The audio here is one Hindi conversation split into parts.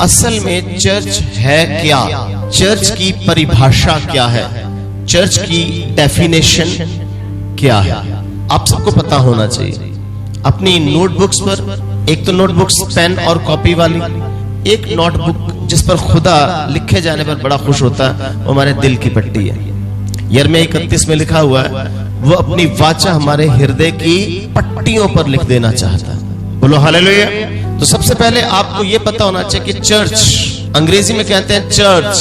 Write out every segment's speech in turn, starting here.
असल में चर्च है क्या, चर्च की परिभाषा क्या है, चर्च की डेफिनेशन क्या है, आप सबको पता होना चाहिए। अपनी नोटबुक्स पर, एक तो नोटबुक्स पेन और कॉपी वाली, एक नोटबुक जिस पर खुदा लिखे जाने पर बड़ा खुश होता है, वो हमारे दिल की पट्टी है। यिर्मयाह 31 में लिखा हुआ है, वो अपनी वाचा हमारे हृदय की पट्टियों पर लिख देना चाहता है। बोलो हालेलुया। तो सबसे पहले आपको यह पता होना चाहिए कि चर्च, अंग्रेजी में कहते हैं चर्च,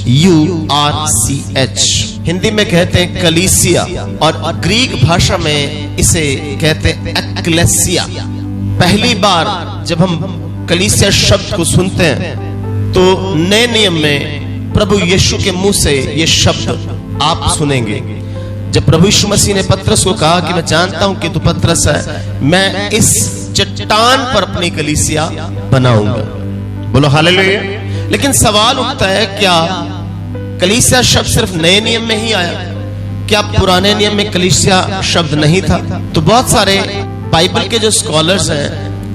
CHURCH, हिंदी में कहते हैं कलीसिया, और ग्रीक भाषा में इसे कहते हैं एक्लेसिया। पहली बार जब हम कलीसिया शब्द को सुनते हैं तो नए नियम में प्रभु यीशु के मुंह से ये शब्द आप सुनेंगे। जब प्रभु यीशु मसीह ने पतरस को कहा कि मैं जानता हूं कि तू पतरस है, मैं इस चट्टान पर अपनी कलीसिया बनाऊंगा। बोलो हालेलुया। लेकिन सवाल उठता है, क्या कलीसिया शब्द सिर्फ नए नियम में ही आया? क्या पुराने नियम में कलीसिया शब्द नहीं था? तो बहुत सारे बाइबल के जो स्कॉलर्स हैं,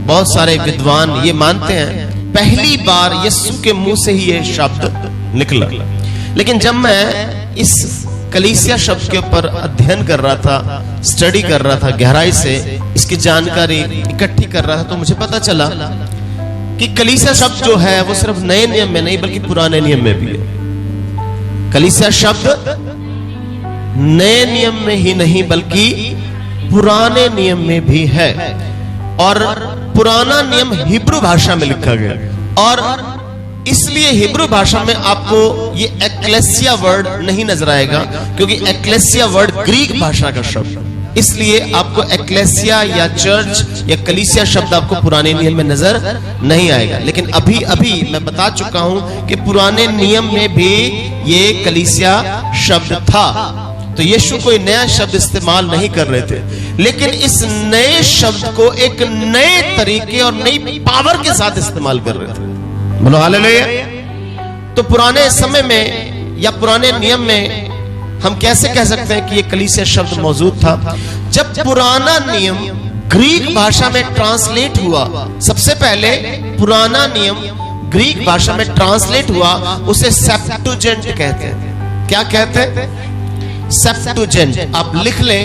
बहुत सारे विद्वान ये मानते हैं पहली बार यीशु के मुंह से ही ये शब्द निकला। लेकिन जब मैं इस कलीसिया शब्द के ऊपर अध्ययन कर रहा था, स्टडी कर रहा था, गहराई से इसकी जानकारी इकट्ठी कर रहा था, तो मुझे पता चला कि कलीसिया शब्द जो है वो सिर्फ नए नियम में नहीं बल्कि पुराने नियम में भी है। कलीसिया शब्द नए नियम में ही नहीं बल्कि पुराने नियम में भी है। और पुराना नियम हिब्रू भाषा में लिखा गया, और इसलिए हिब्रू भाषा में आपको ये एक्लेसिया वर्ड नहीं नजर आएगा, क्योंकि एक्लेसिया वर्ड ग्रीक भाषा का शब्द, इसलिए आपको एक्लेसिया या चर्च या कलीसिया शब्द आपको पुराने नियम में नजर नहीं आएगा। लेकिन अभी अभी मैं बता चुका हूं कि पुराने नियम में भी ये कलीसिया शब्द था। तो यीशु कोई नया शब्द इस्तेमाल नहीं कर रहे थे, लेकिन इस नए शब्द को एक नए तरीके और नई पावर के साथ इस्तेमाल कर रहे थे। बोलो हालेलुया। तो पुराने समय में या पुराने नियम में हम कैसे कह सकते हैं कि ये कलीसिया शब्द मौजूद था? जब पुराना नियम ग्रीक भाषा में ट्रांसलेट हुआ, सबसे पहले पुराना नियम ग्रीक भाषा में ट्रांसलेट हुआ, उसे सेप्टुजेंट कहते हैं। क्या कहते हैं? सेप्टुजेंट। आप लिख लें,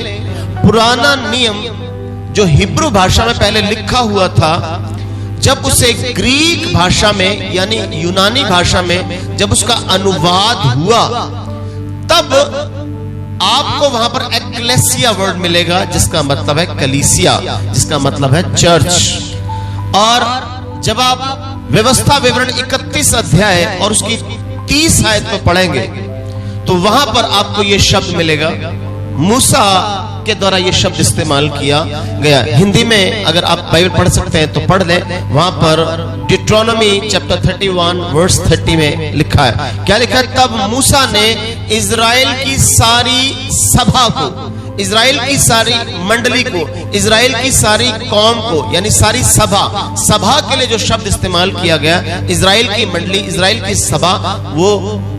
पुराना नियम जो हिब्रू भाषा में पहले लिखा हुआ था, जब उसे ग्रीक भाषा में यानी यूनानी भाषा में जब उसका अनुवाद हुआ, तब आपको वहां पर एक्लेसिया वर्ड मिलेगा, जिसका मतलब है कलीसिया, जिसका मतलब है चर्च। और जब आप व्यवस्था विवरण 31 अध्याय और उसकी 30 आयत को पढ़ेंगे तो वहां पर आपको यह शब्द मिलेगा। मूसा के द्वारा यह शब्द इस्तेमाल किया गया। हिंदी में अगर आप बाइबल पढ़ सकते हैं तो पढ़ लें, वहां पर डिट्रोनॉमी चैप्टर 31 वर्स 30 में लिखा है। क्या लिखा है? तब मूसा ने इजराइल की सारी सभा को, इजराइल की सारी मंडली को, इजराइल की सारी कौम को, यानी सारी सभा, सभा के लिए जो शब्द इस्तेमाल किया गया, इजराइल की मंडली, इजराइल की सभा, वो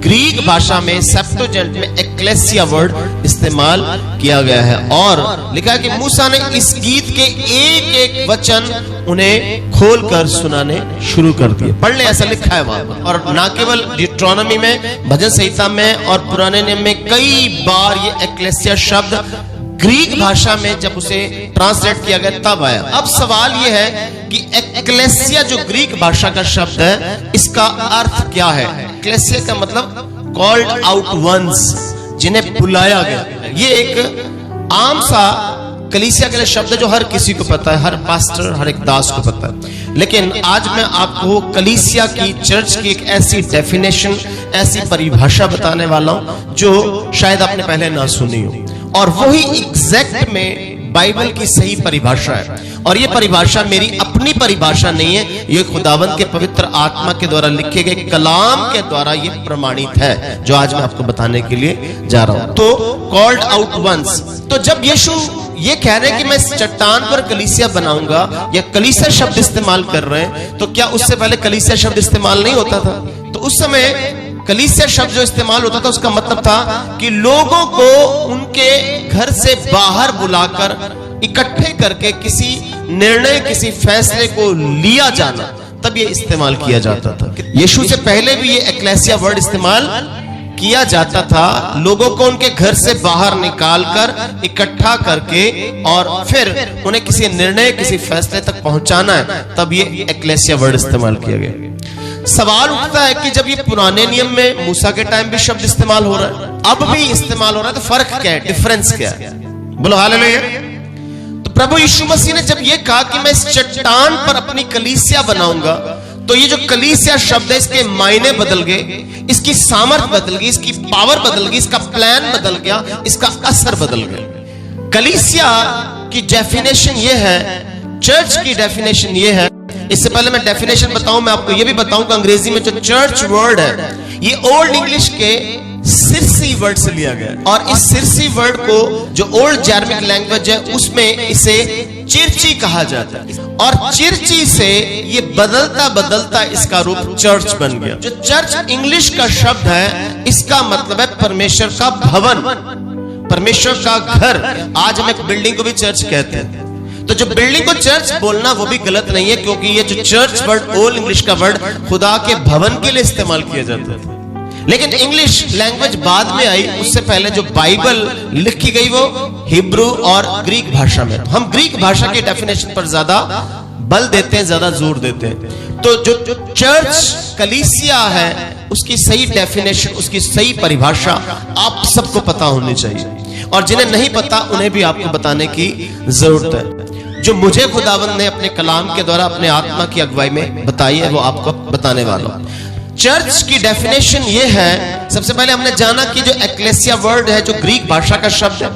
ग्रीक भाषा में सेप्टुजेंट में एक्लेसिया वर्ड इस्तेमाल किया गया है। और लिखा है कि मूसा ने इस गीत के एक एक वचन उन्हें खोलकर सुनाने शुरू कर दिए। पढ़ ले, ऐसा लिखा है वहां पर। और ना केवल डिट्रोनॉमी में, भजन संहिता में और पुराने नियम में कई बार ये एक्लेसिया शब्द ग्रीक भाषा में जब उसे ट्रांसलेट किया गया तब आया। अब सवाल यह है कि एक्लेसिया जो ग्रीक भाषा का शब्द है, इसका अर्थ क्या है? एक्लेसिया का मतलब कॉल्ड आउट वंस, जिन्हें बुलाया गया। ये एक आम सा कलीसिया के लिए शब्द है जो हर किसी को पता है, हर पास्टर, हर एक दास को पता है। लेकिन आज मैं आपको कलीसिया की, चर्च की एक ऐसी डेफिनेशन, ऐसी परिभाषा बताने वाला हूं जो शायद आपने पहले ना सुनी हो, और वही एग्जैक्ट में बाइबल की सही परिभाषा है। और ये परिभाषा मेरी अपनी परिभाषा नहीं है, ये खुदावंद के पवित्र आत्मा के द्वारा लिखे गए कलाम के द्वारा ये प्रमाणित है, जो आज मैं आपको बताने के लिए जा रहा हूं। तो कॉल्ड आउट वंस, तो जब यीशु ये कह रहे हैं कि मैं इस चट्टान पर कलीसिया बनाऊंगा, या कलीसिया शब्द इस्तेमाल कर रहे हैं, तो क्या उससे पहले कलीसिया शब्द इस्तेमाल नहीं होता था? तो उस समय कलीसिया शब्द जो इस्तेमाल होता था उसका मतलब था कि लोगों को उनके घर से बाहर बुलाकर इकट्ठे करके किसी निर्णय, किसी फैसले को लिया जाना, तब तब ये इस्तेमाल किया जाता था। यीशु से पहले भी ये एक्लेसिया वर्ड इस्तेमाल किया जाता था। लोगों को उनके घर से बाहर निकालकर इकट्ठा करके और फिर उन्हें किसी निर्णय, किसी फैसले तक पहुंचाना है, तब ये एक्लेसिया वर्ड इस्तेमाल किया गया। सवाल उठता है कि जब ये पुराने नियम में मूसा के टाइम भी शब्द इस्तेमाल हो रहा है, अब भी इस्तेमाल हो रहा है, तो फर्क क्या है, डिफरेंस क्या है? बोलो हालेलुया। तो प्रभु यीशु मसीह ने जब ये कहा कि मैं इस चट्टान पर अपनी कलीसिया बनाऊंगा, तो ये जो कलीसिया शब्द है, इसके मायने बदल गए, इसकी सामर्थ बदल गई, इसकी पावर बदल गई, इसका प्लान बदल गया, इसका असर बदल गया। कलीसिया की डेफिनेशन ये है, चर्च की डेफिनेशन ये है। इससे पहले मैं डेफिनेशन बताऊं, मैं आपको ये भी बताऊं कि अंग्रेजी में जो चर्च वर्ड है, ये ओल्ड इंग्लिश के सिरसी वर्ड से लिया गया, और इस सिरसी वर्ड को जो ओल्ड जर्मनिक लैंग्वेज है उसमें इसे चिर्ची कहा जाता है, और चिर्ची से ये बदलता बदलता इसका रूप चर्च बन गया। जो चर्च इंग्लिश का शब्द है, इसका मतलब है परमेश्वर का भवन, परमेश्वर का घर। आज हम एक बिल्डिंग को भी चर्च कहते हैं, तो जो बिल्डिंग को चर्च बोलना वो भी गलत नहीं है, क्योंकि ये जो चर्च वर्ड ओल्ड इंग्लिश का वर्ड खुदा के भवन के लिए इस्तेमाल किया जाता था। लेकिन इंग्लिश लैंग्वेज बाद में आई, उससे पहले जो बाइबल लिखी गई वो हिब्रू और ग्रीक भाषा में। हम ग्रीक भाषा की डेफिनेशन पर ज्यादा बल देते हैं, ज्यादा जोर देते हैं। तो जो चर्च कलीसिया है, उसकी सही डेफिनेशन, उसकी सही परिभाषा आप सबको पता होनी चाहिए, और जिन्हें नहीं पता उन्हें भी आपको बताने की जरूरत है। जो मुझे खुदावंद ने अपने कलाम के द्वारा अपने आत्मा की अगुवाई में बताई है, वो आपको बताने वाला हूं। चर्च की डेफिनेशन ये है, सबसे पहले हमने जाना कि जो एक्लेसिया वर्ड है, जो ग्रीक भाषा का शब्द है,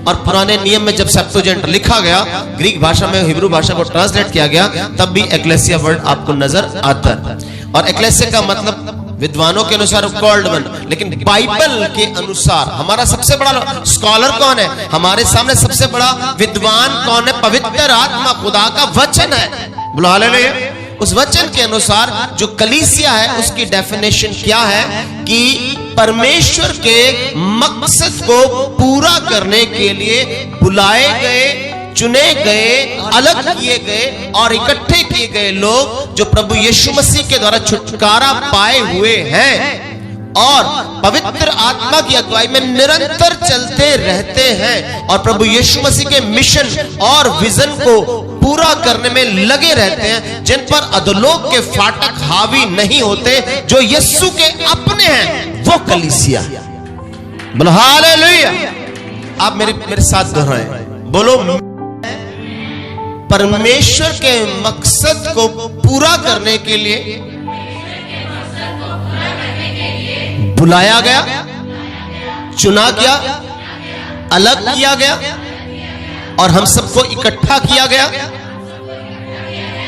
और पुराने नियम में जब सेप्टुअजिंट लिखा गया, ग्रीक भाषा में हिब्रू भाषा को ट्रांसलेट किया गया, तब भी एक्लेसिया वर्ड आपको नजर आता है। और एक्लेसिया का मतलब विद्वानों के अनुसार कॉल्ड वन, लेकिन बाइबल के अनुसार हमारा सबसे बड़ा स्कॉलर कौन है, हमारे सामने सबसे बड़ा विद्वान कौन है? पवित्र आत्मा, खुदा का वचन है। बोलो हालेलुया। उस वचन के अनुसार जो कलीसिया है, उसकी डेफिनेशन क्या है कि परमेश्वर के मकसद को पूरा करने के लिए बुलाए गए, चुने गए, अलग किए गए और इकट्ठे किए गए लोग, जो प्रभु यीशु मसीह के द्वारा छुटकारा पाए हुए हैं और पवित्र आत्मा की अगुवाई में निरंतर चलते रहते हैं, और प्रभु यीशु मसीह के मिशन और विजन को पूरा करने में लगे रहते हैं, जिन पर अधोलोक के फाटक हावी नहीं होते, जो यीशु के अपने हैं, वो कलीसिया। बोलो हालेलुया। आप मेरे साथ दोहराएं, बोलो परमेश्वर के मकसद को पूरा करने के लिए बुलाया गया, चुना गया, अलग किया गया, और हम सबको इकट्ठा किया गया,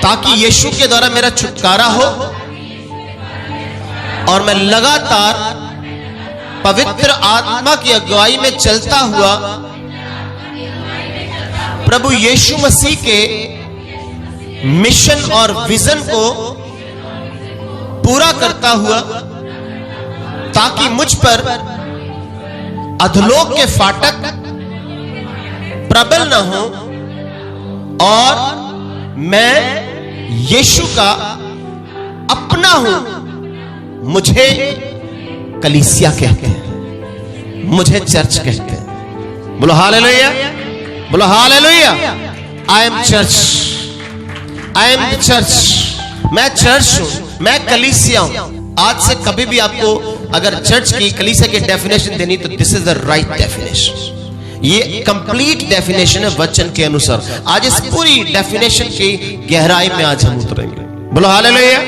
ताकि यीशु के द्वारा मेरा छुटकारा हो और मैं लगातार पवित्र आत्मा की अगुवाई में चलता हुआ प्रभु यीशु मसीह के मिशन और विजन को पूरा करता हुआ, ताकि मुझ पर अधोलोक के फाटक प्रबल न हो और मैं यीशु का अपना हूं। मुझे कलीसिया कहते हैं, मुझे चर्च कहते हैं। बोलो हालेलुया, बोलो hallelujah. I am church, I am church. मैं चर्च हूं, मैं कलीसिया हूं। आज से कभी भी आपको अगर चर्च की, कलीसिया की डेफिनेशन देनी, तो this is the right definition. ये कंप्लीट डेफिनेशन है वचन के अनुसार। आज इस पूरी डेफिनेशन की गहराई में आज हम उतरेंगे। बोलो हालेलुया।